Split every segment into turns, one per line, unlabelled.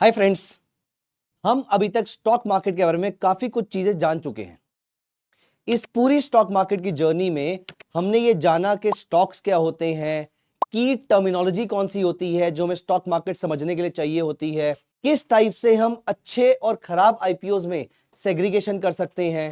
Hi friends, हम अभी तक स्टॉक मार्केट के बारे में काफी कुछ चीजें जान चुके हैं। इस पूरी स्टॉक मार्केट की जर्नी में हमने ये जाना कि स्टॉक्स क्या होते हैं, की टर्मिनोलॉजी कौन सी होती है जो हमें स्टॉक मार्केट समझने के लिए चाहिए होती है, किस टाइप से हम अच्छे और खराब आईपीओज में सेग्रीगेशन कर सकते हैं,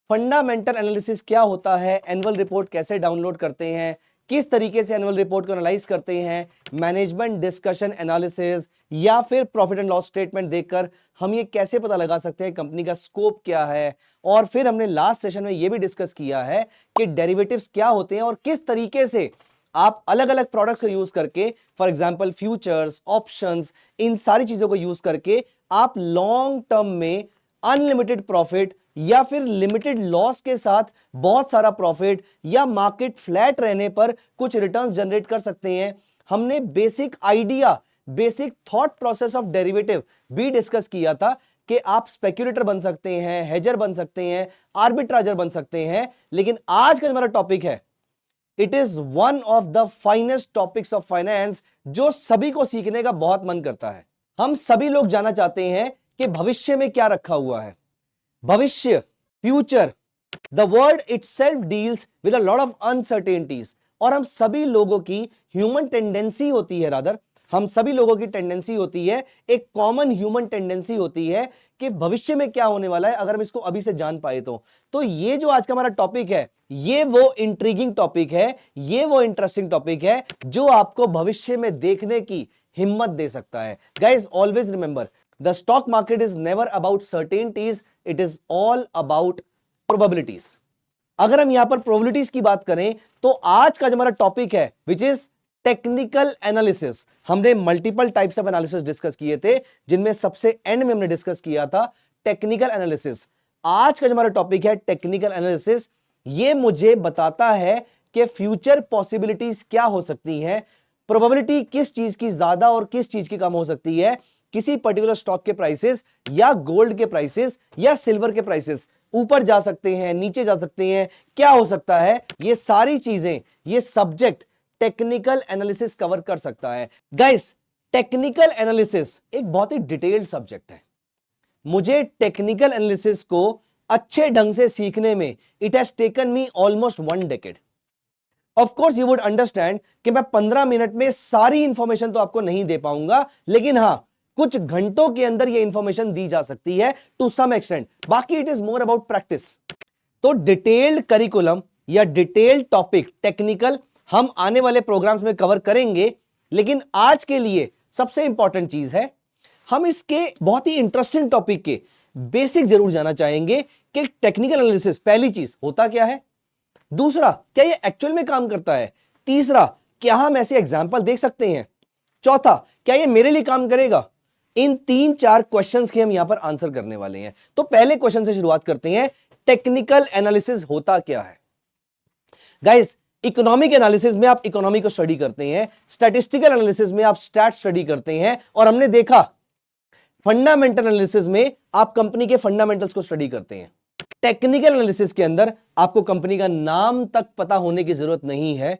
फंडामेंटल एनालिसिस क्या होता है, एनुअल रिपोर्ट कैसे डाउनलोड करते हैं, किस तरीके से एनुअल रिपोर्ट को एनालाइज करते हैं, मैनेजमेंट डिस्कशन एनालिसिस या फिर प्रॉफिट एंड लॉस स्टेटमेंट देखकर हम ये कैसे पता लगा सकते हैं कंपनी का स्कोप क्या है। और फिर हमने लास्ट सेशन में ये भी डिस्कस किया है कि डेरिवेटिव्स क्या होते हैं और किस तरीके से आप अलग अलग प्रोडक्ट्स को यूज करके, फॉर एग्जांपल फ्यूचर्स, ऑप्शंस, इन सारी चीजों को यूज करके आप लॉन्ग टर्म में अनलिमिटेड प्रॉफिट या फिर लिमिटेड लॉस के साथ बहुत सारा प्रॉफिट या मार्केट फ्लैट रहने पर कुछ रिटर्न्स जनरेट कर सकते हैं। हमने basic idea, basic thought process of derivative भी डिस्कस किया था कि आप स्पेक्युलेटर बन सकते हैं, हेजर बन सकते हैं, आर्बिट्राजर बन सकते हैं। लेकिन आज का हमारा टॉपिक है, it is one of the finest topics of finance जो सभी को सीखने का बहुत मन करता है। हम सभी लोग जानना चाहते हैं कि भविष्य में क्या रखा हुआ है। भविष्य, future, the world itself deals with a lot of uncertainties. और हम सभी लोगों की ह्यूमन टेंडेंसी होती है, रादर हम सभी लोगों की टेंडेंसी होती है, एक कॉमन ह्यूमन टेंडेंसी होती है कि भविष्य में क्या होने वाला है अगर हम इसको अभी से जान पाए तो ये जो आज का हमारा टॉपिक है, ये वो इंट्रीगिंग टॉपिक है, ये वो इंटरेस्टिंग टॉपिक है जो आपको भविष्य में देखने की हिम्मत दे सकता है। Guys, always remember, the stock market is never about certainties, it is all about probabilities। अगर हम यहां पर प्रोबेबिलिटीज की बात करें तो आज का जो हमारा टॉपिक है विच इज टेक्निकल एनालिसिस। हमने multiple types of analysis discuss किए थे, जिनमें सबसे एंड में हमने डिस्कस किया था टेक्निकल एनालिसिस। आज का जो हमारा टॉपिक है टेक्निकल एनालिसिस, ये मुझे बताता है कि फ्यूचर पॉसिबिलिटीज क्या हो सकती हैं, प्रोबेबिलिटी किस चीज की ज्यादा और किस चीज की कम हो सकती है, किसी पर्टिकुलर स्टॉक के प्राइसेस या गोल्ड के प्राइसेस या सिल्वर के प्राइसेस ऊपर जा सकते हैं, नीचे जा सकते हैं, क्या हो सकता है। ये सारी चीजें, ये सब्जेक्ट टेक्निकल एनालिसिस कवर कर सकता है। गाइस, टेक्निकल एनालिसिस एक बहुत ही डिटेल्ड सब्जेक्ट है। मुझे टेक्निकल एनालिसिस को अच्छे ढंग से सीखने में it has taken me almost 1 decade. Of course you would understand कि मैं 15 मिनट में सारी इंफॉर्मेशन तो आपको नहीं दे पाऊंगा, लेकिन हां, कुछ घंटों के अंदर यह इंफॉर्मेशन दी जा सकती है टू सम एक्सटेंट। बाकी it is more about practice. तो डिटेल्ड करिकुलम या डिटेल्ड टॉपिक टेक्निकल हम आने वाले प्रोग्राम्स में कवर करेंगे, लेकिन आज के लिए सबसे इंपॉर्टेंट चीज है, हम इसके बहुत ही इंटरेस्टिंग टॉपिक के बेसिक जरूर जानना चाहेंगे कि टेक्निकल एनालिसिस पहली चीज होता क्या है, दूसरा क्या ये एक्चुअल में काम करता है, तीसरा क्या हम ऐसे एग्जाम्पल देख सकते हैं, चौथा क्या ये मेरे लिए काम करेगा। इन 3-4 क्वेश्चंस के हम यहां पर आंसर करने वाले हैं। तो पहले क्वेश्चन से शुरुआत करते हैं, टेक्निकल एनालिसिस होता क्या है। गाइस, इकोनॉमिक एनालिसिस में आप इकोनॉमी को स्टडी करते हैं, स्टैटिस्टिकल एनालिसिस में आप स्टैट स्टडी करते हैं, और हमने देखा फंडामेंटल एनालिसिस में आप कंपनी के फंडामेंटल्स को स्टडी करते हैं। टेक्निकल एनालिसिस के अंदर आपको कंपनी का नाम तक पता होने की जरूरत नहीं है,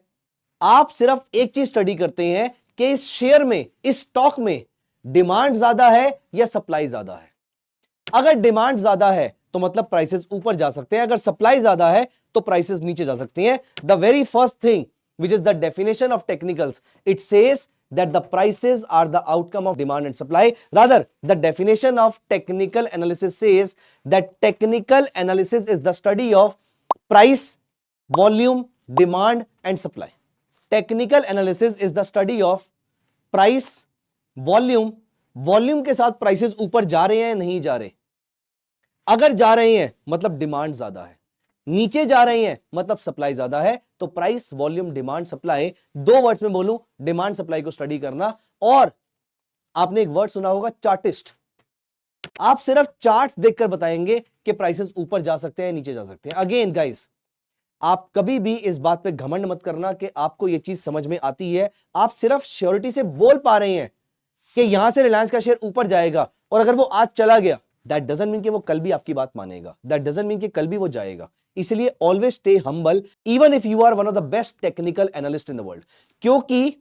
आप सिर्फ एक चीज स्टडी करते हैं कि इस शेयर में, इस स्टॉक में डिमांड ज्यादा है या सप्लाई ज्यादा है। अगर डिमांड ज्यादा है तो मतलब प्राइसेस ऊपर जा सकते हैं, अगर सप्लाई ज्यादा है तो प्राइसेस नीचे जा सकते हैं। The very first thing which is the definition of technicals, it says that the prices are the outcome of demand and supply. Rather, the definition of technical analysis says that technical analysis is the study of price, volume, demand and supply. Technical analysis is the study of price, volume के साथ prices ऊपर जा रहे हैं नहीं जा रहे। अगर जा रहे हैं मतलब डिमांड ज्यादा है, नीचे जा रही हैं मतलब सप्लाई ज्यादा है। तो price, volume, demand, supply, 2 words में बोलूं, डिमांड सप्लाई को स्टडी करना। और आपने एक वर्ड सुना होगा, चार्टिस्ट। आप सिर्फ चार्ट्स देखकर बताएंगे कि प्राइसेस ऊपर जा सकते हैं, नीचे जा सकते हैं। अगेन गाइस, आप कभी भी इस बात पे घमंड मत करना कि आपको यह चीज समझ में आती है। आप सिर्फ श्योरिटी से बोल पा रहे हैं कि यहां से रिलायंस का शेयर ऊपर जाएगा, और अगर वो आज चला गया, दैट डजंट मीन कि वो कल भी आपकी बात मानेगा, दैट डजंट मीन कि कल भी वो जाएगा। इसलिए always stay humble even if you are one of the best technical analyst in the world, क्योंकि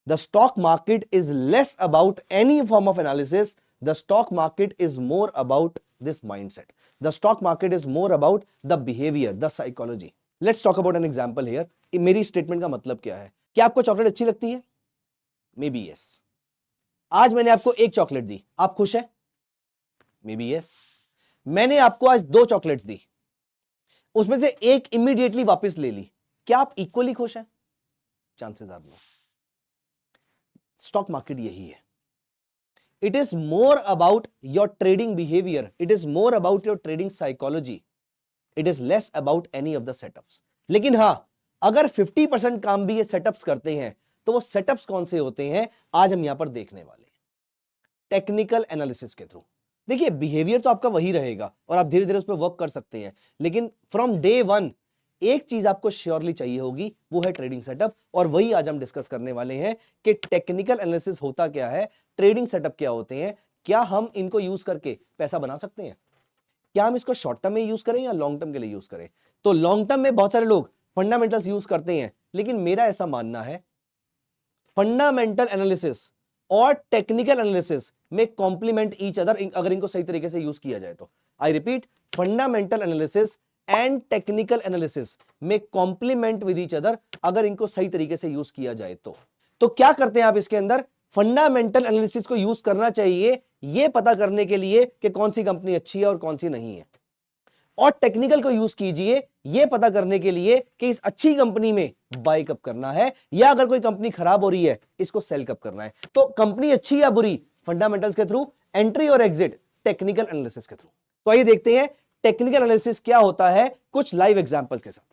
The stock market is less about any form of analysis. The stock market is more about this mindset. The stock market is more about the behavior, the psychology. Let's talk about an example here. मेरी statement का मतलब क्या है? क्या आपको chocolate अच्छी लगती है? May B yes. आज मैंने आपको एक चॉकलेट दी, आप खुश है? May B yes. मैंने आपको आज 2 चॉकलेट्स दी, उसमें से एक इमीडिएटली वापस ले ली, क्या आप इक्वली खुश हैं? Chances are no. Stock market यही है. It is more about your trading behaviour, it is more about your trading psychology, it is less about any of the setups. लेकिन हां, अगर 50% काम भी ये सेटअप्स करते हैं, तो वो सेटअप्स कौन से होते हैं आज हम यहां पर देखने वाले हैं, टेक्निकल एनालिसिस के थ्रू. देखिए, बिहेवियर तो आपका वही रहेगा और आप धीरे धीरे उस पर वर्क कर सकते हैं, लेकिन फ्रॉम डे 1 एक चीज आपको श्योरली चाहिए होगी, वो है ट्रेडिंग सेटअप. और वही आज हम डिस्कस करने वाले हैं कि टेक्निकल एनालिसिस होता क्या है, ट्रेडिंग सेटअप क्या होते हैं, क्या हम इनको यूज करके पैसा बना सकते हैं, क्या हम इसको शॉर्ट टर्म में यूज करें या लॉन्ग टर्म के लिए यूज करें. तो लॉन्ग टर्म में बहुत सारे लोग फंडामेंटल्स यूज करते हैं, लेकिन मेरा ऐसा मानना है फंडामेंटल एनालिसिस और टेक्निकल एनालिसिस में कॉम्प्लीमेंट ईच अदर अगर इनको सही तरीके से यूज किया जाए तो. I repeat, fundamental analysis and technical analysis में कॉम्प्लीमेंट विद ईच अदर अगर इनको सही तरीके से यूज किया जाए तो क्या करते हैं आप इसके अंदर, फंडामेंटल एनालिसिस को यूज करना चाहिए यह पता करने के लिए कि कौन सी कंपनी अच्छी है और कौन सी नहीं है, और टेक्निकल को यूज कीजिए यह पता करने के लिए कि इस अच्छी कंपनी में बाय कब करना है, या अगर कोई कंपनी खराब हो रही है इसको सेल कब करना है. तो कंपनी अच्छी या बुरी, फंडामेंटल्स के थ्रू, एंट्री और एग्जिट टेक्निकल एनालिसिस के थ्रू. तो आइए देखते हैं टेक्निकल एनालिसिस क्या होता है कुछ लाइव एग्जांपल्स के साथ.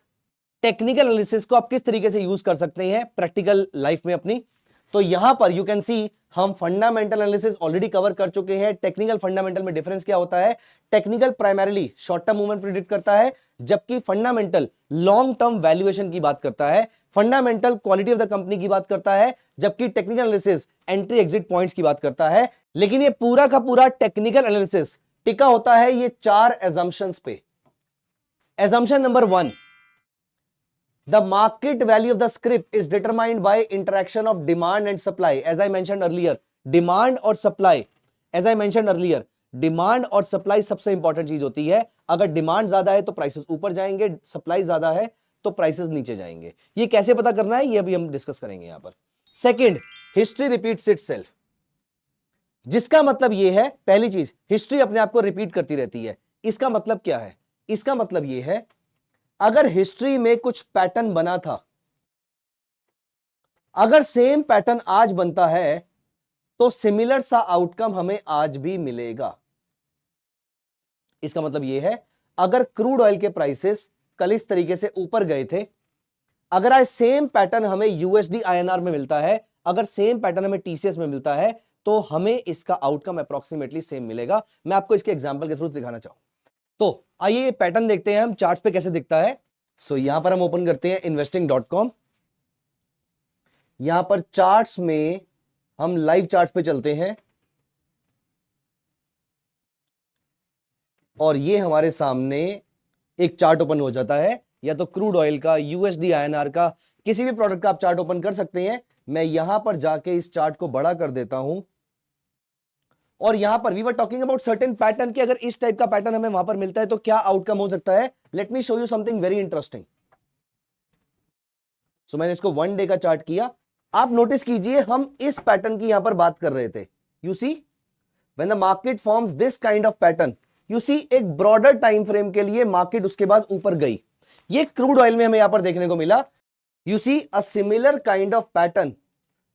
टेक्निकल एनालिसिस को आप किस तरीके से यूज कर सकते हैं प्रैक्टिकल लाइफ में अपनी. तो यहां पर यू कैन सी हम फंडामेंटल एनालिसिस ऑलरेडी कवर कर चुके हैं. टेक्निकल फंडामेंटल में डिफरेंस क्या होता है, technical primarily short term movement predict करता है, जबकि फंडामेंटल लॉन्ग टर्म वैल्यूएशन की बात करता है. Fundamental quality of the company की बात करता है, जबकि technical analysis entry exit points की बात करता है. लेकिन ये पूरा का पूरा टेक्निकल एनालिसिस टिका होता है ये 4 एजम्पशंस पे. Assumption number 1, the market value of the script is determined by interaction of demand and supply. As I mentioned earlier, demand और supply, as I mentioned earlier, demand और supply सबसे important चीज होती है. अगर डिमांड ज्यादा है तो प्राइसेस ऊपर जाएंगे, सप्लाई ज्यादा है तो प्राइसेस नीचे जाएंगे. ये कैसे पता करना है ये अभी हम डिस्कस करेंगे यहां पर. सेकंड, हिस्ट्री रिपीट्स इटसेल्फ, जिसका मतलब ये है, पहली चीज, हिस्ट्री अपने आप को रिपीट करती रहती है. इसका मतलब क्या है, इसका मतलब ये है अगर हिस्ट्री में कुछ पैटर्न बना था, अगर सेम पैटर्न आज बनता है तो सिमिलर सा आउटकम हमें आज भी मिलेगा. इसका मतलब यह है अगर क्रूड ऑयल के प्राइसेस कल इस तरीके से ऊपर गए थे, अगर आज सेम पैटर्न हमें यूएसडी आईएनआर में मिलता है, अगर सेम पैटर्न हमें टीसीएस में मिलता है, तो हमें इसका आउटकम अप्रोक्सीमेटली सेम मिलेगा. मैं आपको इसके एग्जांपल के थ्रू दिखाना चाहूं. तो आइए ये पैटर्न देखते हैं हम चार्ट्स पे कैसे दिखता है. सो यहां पर हम ओपन करते हैं investing.com. यहां पर चार्ट्स में हम लाइव चार्ट्स पे चलते हैं और ये हमारे सामने एक चार्ट ओपन हो जाता है, या तो क्रूड ऑयल का, यूएसडी आईएनआर का, किसी भी प्रोडक्ट का आप चार्ट ओपन कर सकते हैं. मैं यहां पर जाके इस चार्ट को बड़ा कर देता हूं और यहां पर we were talking about certain pattern कि अगर इस टाइप का पैटर्न हमें वहां पर मिलता है तो क्या आउटकम हो सकता है. Let me show you something very interesting. So मैंने इसको 1 डे का चार्ट किया. आप नोटिस कीजिए हम इस पैटर्न की यहां पर बात कर रहे थे. You see when the market forms this kind of pattern, you see एक ब्रॉडर टाइम फ्रेम के लिए मार्केट उसके बाद ऊपर गई. ये क्रूड ऑयल में हमें यहां पर देखने को मिला. You see a similar kind of pattern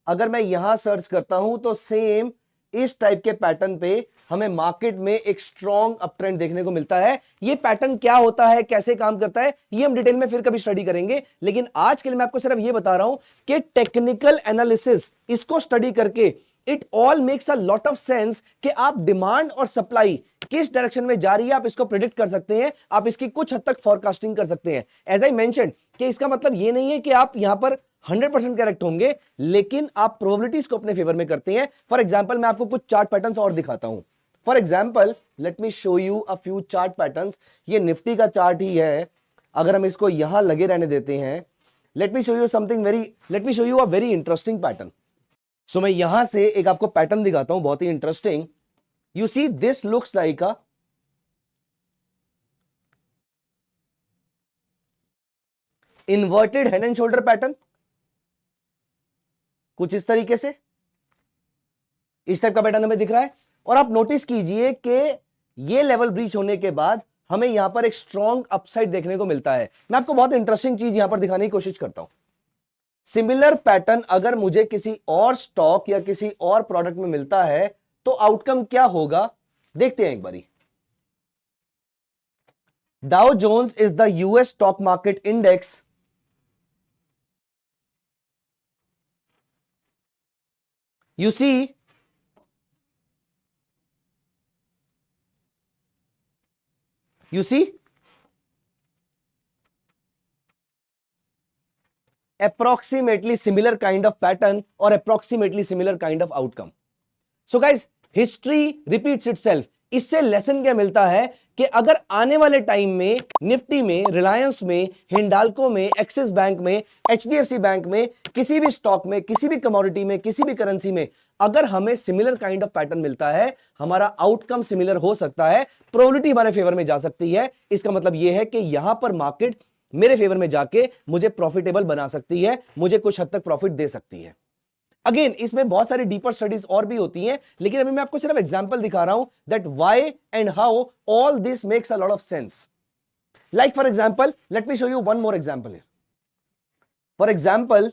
अगर मैं यहां सर्च करता हूं तो सेम इस टाइप के पैटर्न पे हमें मार्केट में एक स्ट्रॉन्ग अप ट्रेंड देखने को मिलता है. ये पैटर्न क्या होता है, कैसे काम करता है, ये हम डिटेल में फिर कभी स्टडी करेंगे. लेकिन आज के लिए मैं आपको सिर्फ ये बता रहा हूं कि टेक्निकल एनालिसिस, इसको स्टडी करके it all makes a lot of sense कि आप डिमांड और सप्लाई किस डायरेक्शन में जा रही है आप इसको प्रेडिक्ट कर सकते हैं, आप इसकी कुछ हद तक फॉरकास्टिंग कर सकते हैं. एज आई मेंशन्ड कि इसका मतलब ये नहीं है कि आप यहां पर 100% करेक्ट होंगे, लेकिन आप प्रोबेबिलिटीज को अपने फेवर में करते हैं. फॉर एग्जांपल मैं आपको कुछ चार्ट पैटर्न्स और दिखाता हूं. For example let me show you a few chart patterns. ये निफ्टी का चार्ट ही है. अगर हम इसको यहां लगे रहने देते हैं, let me show you a very interesting pattern. So मैं यहां से एक आपको पैटर्न दिखाता हूं, बहुत ही interesting. You see this looks like a inverted head and shoulder pattern, कुछ इस तरीके से, इस टाइप का पैटर्न हमें दिख रहा है। और आप नोटिस कीजिए कि ये लेवल ब्रीच होने के बाद हमें यहां पर एक स्ट्रॉन्ग अपसाइड देखने को मिलता है। मैं आपको बहुत इंटरेस्टिंग चीज यहां पर दिखाने की कोशिश करता हूं। सिमिलर पैटर्न अगर मुझे किसी और स्टॉक या किसी और प्रोडक्ट में मिलता है तो आउटकम क्या होगा, देखते हैं एक बारी। Dow Jones is the US stock market index. You see, approximately similar kind of pattern or approximately similar kind of outcome. So guys, history repeats itself. इससे लेसन क्या मिलता है कि अगर आने वाले टाइम में निफ्टी में, रिलायंस में, हिंडाल्को में, एक्सिस बैंक में, एचडीएफसी बैंक में, किसी भी स्टॉक में, किसी भी कमोडिटी में, किसी भी करेंसी में अगर हमें सिमिलर काइंड ऑफ पैटर्न मिलता है, हमारा आउटकम सिमिलर हो सकता है, प्रोबेबिलिटी हमारे फेवर में जा सकती है। इसका मतलब यह है कि यहां पर मार्केट मेरे फेवर में जाके मुझे प्रॉफिटेबल बना सकती है, मुझे कुछ हद तक प्रॉफिट दे सकती है। अगेन इसमें बहुत सारी डीपर स्टडीज और भी होती हैं, लेकिन अभी मैं आपको सिर्फ एग्जांपल दिखा रहा हूं that why and how all this makes a lot of sense. Like for example, let me show you one more example here. For example,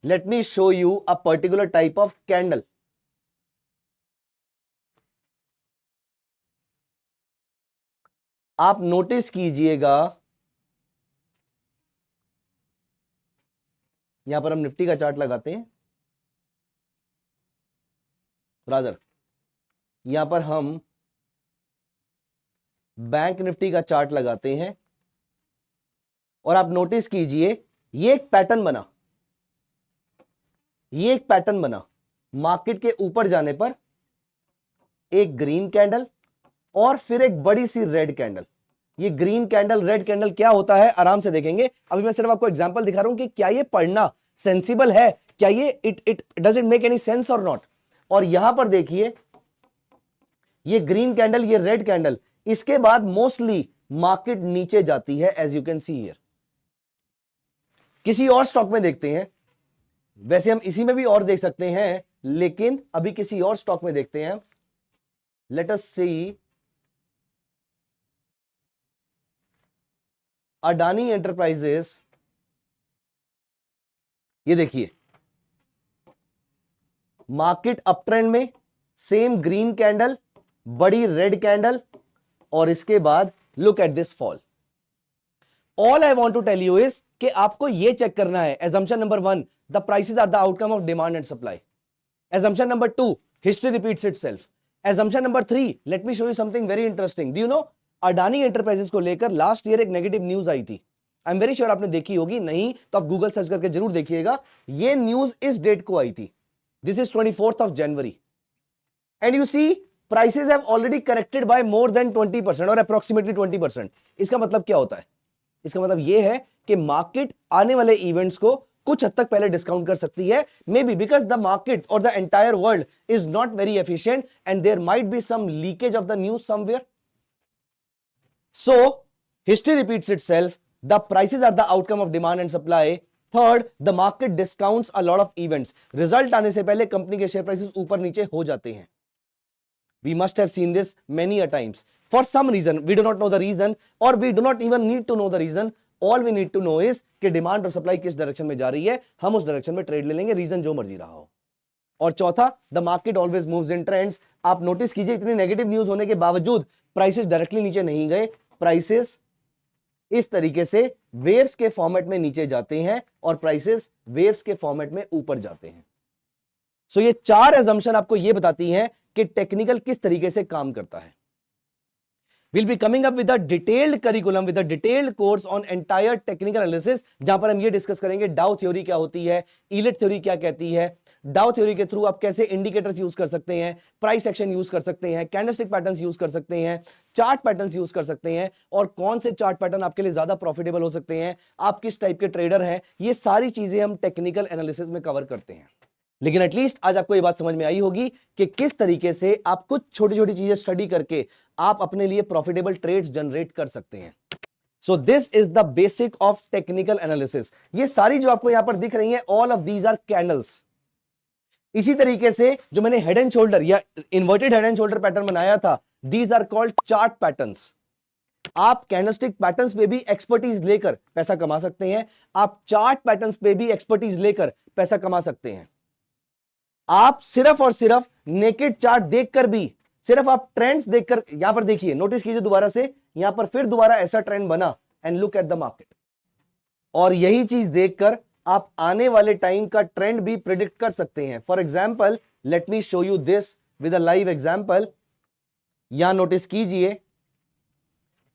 let me show you a particular type of candle. आप notice कीजिएगा, यहां पर हम Nifty का chart लगाते हैं, rather यहां पर हम बैंक निफ्टी का चार्ट लगाते हैं और आप नोटिस कीजिए ये एक पैटर्न बना, ये एक पैटर्न बना। मार्केट के ऊपर जाने पर एक ग्रीन कैंडल और फिर एक बड़ी सी रेड कैंडल। ये ग्रीन कैंडल, रेड कैंडल क्या होता है आराम से देखेंगे। अभी मैं सिर्फ आपको एग्जांपल दिखा रहा हूं कि क्या ये पढ़ना सेंसिबल है, क्या ये it does it make any sense और नॉट। और यहां पर देखिए ये ग्रीन कैंडल, ये रेड कैंडल, इसके बाद मोस्टली मार्केट नीचे जाती है as you can see here. किसी और स्टॉक में देखते हैं, वैसे हम इसी में भी और देख सकते हैं, लेकिन अभी किसी और स्टॉक में देखते हैं। Let us see Adani enterprises. ये देखिए मार्केट अप ट्रेंड में, सेम ग्रीन कैंडल, बड़ी रेड कैंडल और इसके बाद look at this fall. All I want to tell you is कि आपको यह चेक करना है। Assumption number 1, the prices are the outcome of demand and supply. Assumption number 2, history repeats itself. Assumption number 3, let me show you something very interesting. Do you know Adani enterprises को लेकर last year एक negative news आई थी। I am very sure आपने देखी होगी, नहीं तो आप गूगल सर्च करके जरूर देखिएगा। ये न्यूज इस डेट को आई थी, this is 24th of January, and you see prices have already corrected by more than 20% और approximately 20%। इसका मतलब क्या होता है? इसका मतलब यह है कि मार्केट आने वाले इवेंट्स को कुछ हद तक पहले डिस्काउंट कर सकती है, may be because the market और the entire world is not very efficient and there might be some leakage of the news somewhere. So history repeats itself, the prices are the outcome of demand and supply. Third, the market discounts a lot of events. Result आने से पहले company के share prices ऊपर नीचे हो जाते हैं। We must have seen this many a times. For some reason, we do not know the reason or we do not even need to know the reason. All we need to know is कि demand और supply किस direction में जा रही है, हम उस direction में ट्रेड ले लेंगे, रीजन जो मर्जी रहा हो। और चौथा, the market always moves in trends. आप नोटिस कीजिए इतनी नेगेटिव न्यूज होने के बावजूद प्राइसेस डायरेक्टली नीचे नहीं गए, प्राइसेस इस तरीके से वेव्स के फॉर्मेट में नीचे जाते हैं और प्राइसेस वेव्स के फॉर्मेट में ऊपर जाते हैं। सो ये चार एजम्पशन आपको ये बताती हैं कि टेक्निकल किस तरीके से काम करता है। We'll be coming up with a detailed curriculum with a detailed course on entire technical analysis, जहां पर हम ये डिस्कस करेंगे डाउ थ्योरी क्या होती है, ईलेट थ्योरी क्या कहती है, डाउ थ्योरी के थ्रू आप कैसे इंडिकेटर्स यूज कर सकते हैं, प्राइस एक्शन यूज कर सकते हैं, कैंडलस्टिक पैटर्न्स यूज कर सकते हैं, चार्ट पैटर्न्स यूज कर सकते हैं और कौन से चार्ट पैटर्न आपके लिए ज्यादा प्रॉफिटेबल हो सकते हैं, आप किस टाइप के ट्रेडर हैं, ये सारी चीजें हम टेक्निकल एनालिसिस में कवर करते हैं। लेकिन एटलीस्ट आज आपको यह बात समझ में आई होगी कि किस तरीके से आप कुछ छोटी छोटी चीजें स्टडी करके आप अपने लिए प्रॉफिटेबल ट्रेड्स जनरेट कर सकते हैं। So this is the basic of technical analysis. ये सारी जो आपको यहां पर दिख रही हैं, all of these are candles. इसी तरीके से जो मैंने हेड एंड शोल्डर या inverted head and shoulder pattern बनाया था, these are called chart patterns. आप कैंडलस्टिक पैटर्न्स पे भी एक्सपर्टीज लेकर पैसा कमा सकते हैं, आप चार्ट पैटर्न्स पे भी एक्सपर्टीज लेकर पैसा कमा सकते हैं। आप सिर्फ और सिर्फ नेकेड चार्ट देखकर भी, सिर्फ आप ट्रेंड्स देखकर, यहां पर देखिए, नोटिस कीजिए दोबारा से, यहां पर फिर दोबारा ऐसा ट्रेंड बना and look at the market. और यही चीज देखकर आप आने वाले टाइम का ट्रेंड भी प्रिडिक्ट कर सकते हैं। For example, late me show you this with a live example. यहां नोटिस कीजिए,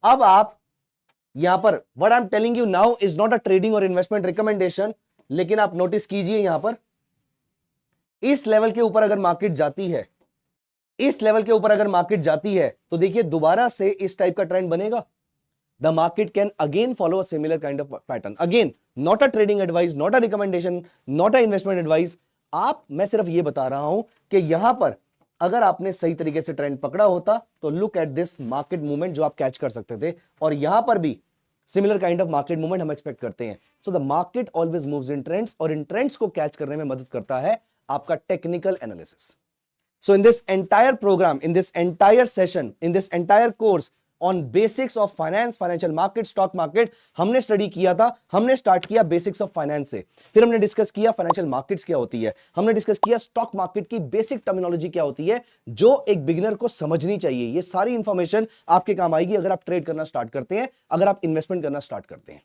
अब आप यहां पर what I am telling you now is not a trading और इन्वेस्टमेंट रिकमेंडेशन, लेकिन आप नोटिस कीजिए यहां पर इस लेवल के ऊपर अगर मार्केट जाती है, इस लेवल के ऊपर अगर मार्केट जाती है तो देखिए दोबारा से इस टाइप का ट्रेंड बनेगा। The market can again follow a similar kind of pattern. Again not a trading advice, not a recommendation, not a investment advice. मैं सिर्फ ये बता रहा हूं कि यहां पर अगर आपने सही तरीके से ट्रेंड पकड़ा होता तो look at this market movement जो आप कैच कर सकते थे, और यहां पर भी similar kind of market movement हम एक्सपेक्ट करते हैं। So the market always moves in trends, और इन ट्रेंड्स को कैच करने में मदद करता है आपका technical analysis. So in this entire program, in this entire session, in this entire course on basics of finance, financial market, stock market, हमने study किया था, हमने स्टार्ट किया बेसिक्स ऑफ फाइनेंस से, फिर हमने डिस्कस किया फाइनेंशियल मार्केट्स क्या होती है, हमने डिस्कस किया स्टॉक मार्केट की बेसिक टर्मिनोलॉजी क्या होती है जो एक बिगिनर को समझनी चाहिए। ये सारी इंफॉर्मेशन आपके काम आएगी अगर आप ट्रेड करना स्टार्ट करते हैं, अगर आप इन्वेस्टमेंट करना स्टार्ट करते हैं।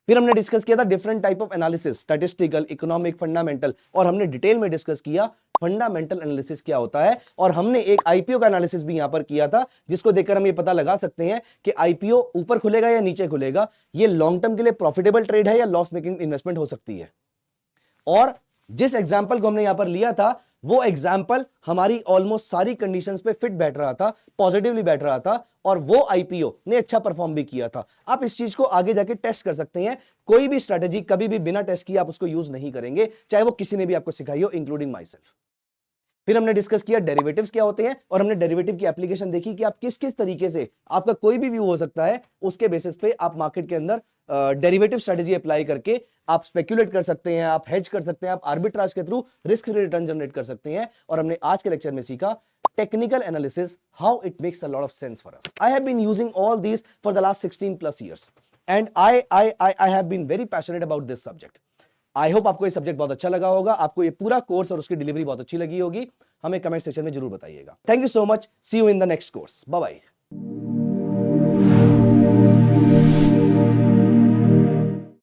फिर हमने डिस्कस किया था different type of analysis, statistical, economic, fundamental, और हमने डिटेल में डिस्कस किया फंडामेंटल एनालिसिस क्या होता है। और हमने एक आईपीओ का एनालिसिस भी यहां पर किया था, जिसको देखकर हम ये पता लगा सकते हैं कि आईपीओ ऊपर खुलेगा या नीचे खुलेगा, ये लॉन्ग टर्म के लिए प्रॉफिटेबल ट्रेड है या लॉस मेकिंग इन्वेस्टमेंट हो सकती है। और जिस एग्जाम्पल को हमने यहां पर लिया था, वो एग्जाम्पल हमारी ऑलमोस्ट सारी कंडीशंस पे फिट बैठ रहा था, पॉजिटिवली बैठ रहा था, और वो आईपीओ ने अच्छा परफॉर्म भी किया था। आप इस चीज को आगे जाके टेस्ट कर सकते हैं। कोई भी स्ट्रेटेजी कभी भी बिना टेस्ट किए आप उसको यूज नहीं करेंगे, चाहे वो किसी ने भी आपको सिखाई हो, इंक्लूडिंग माई सेल्फ। फिर हमने डिस्कस किया डेरिवेटिव्स क्या होते हैं, और हमने डेरिवेटिव की एप्लीकेशन देखी कि आप किस किस तरीके से, आपका कोई भी व्यू हो सकता है, उसके बेसिस पे आप मार्केट के अंदर डेरिवेटिव स्ट्रेटेजी अप्लाई करके आप स्पेक्यूलेट कर सकते हैं, आप हेज कर सकते हैं, आप आर्बिट्राज के through risk free return generate कर सकते हैं। और हमने आज के लेक्चर में सीखा technical analysis, how it makes a lot of sense for us. I have been using all this for the last 16+ years and I have been very passionate about this subject. I hope आपको ये subject बहुत अच्छा लगा होगा, आपको ये पूरा course और उसकी डिलीवरी बहुत अच्छी लगी होगी। हमें कमेंट सेक्शन में जरूर बताइएगा। Thank you so much, see you in the next course, bye bye.